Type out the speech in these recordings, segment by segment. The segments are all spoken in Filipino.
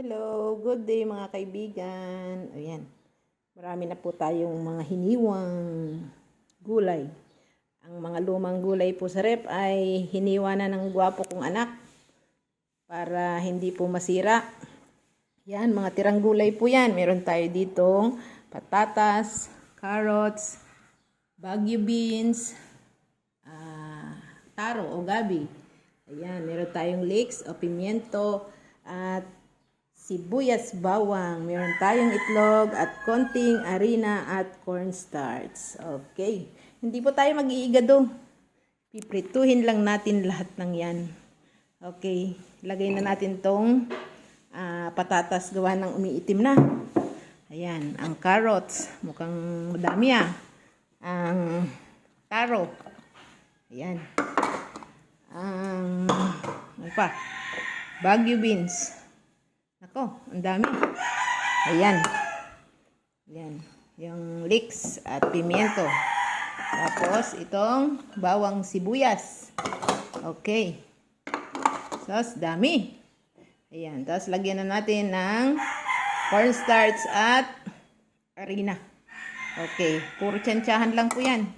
Hello, good day mga kaibigan. Ayan, marami na po tayong mga hiniwang gulay. Ang mga lumang gulay po sa rep ay hiniwa na ng gwapo kong anak para hindi po masira. Yan, mga tirang gulay po yan. Meron tayo ditong patatas, carrots, Baguio beans, taro o gabi. Ayan, meron tayong leeks o pimiento at sibuyas bawang. Meron tayong itlog at konting harina at cornstarch. Okay. Hindi po tayo mag-iigado. Piprituhin lang natin lahat ng yan. Okay. Lagay na natin tong patatas gawa ng umiitim na. Ayan. Ang carrots. Mukhang madami Ang taro. Ayan. Ano pa? Baguio beans. Nako, ang dami. Ayan. Ayan. Yung leeks at pimiento. Tapos, itong bawang sibuyas. Okay. Tapos, dami. Ayan. Tapos, lagyan na natin ng cornstarch at harina. Okay. Puro tsansyahan lang po yan.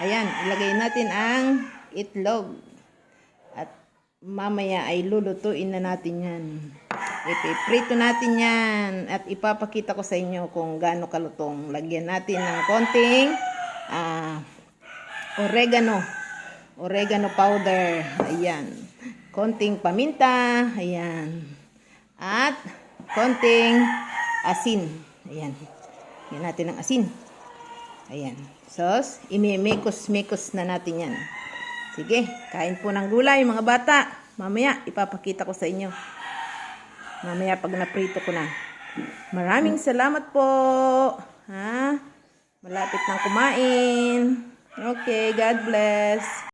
Ayan. Ilagay natin ang itlog. At mamaya ay lulutuin na natin yan. Ipiprito natin yan at ipapakita ko sa inyo kung gaano kalutong. Lagyan natin ng konting oregano powder. Ayan. Konting paminta. Ayan. At konting asin. Ayan. Lagyan natin ng asin. Ayan. Sos, imimikos-mikos na natin yan. Sige, kain po ng gulay mga bata. Mamaya ipapakita ko sa inyo. Mamaya pag naprito ko na. Maraming salamat po. Malapit nang kumain. Okay, God bless.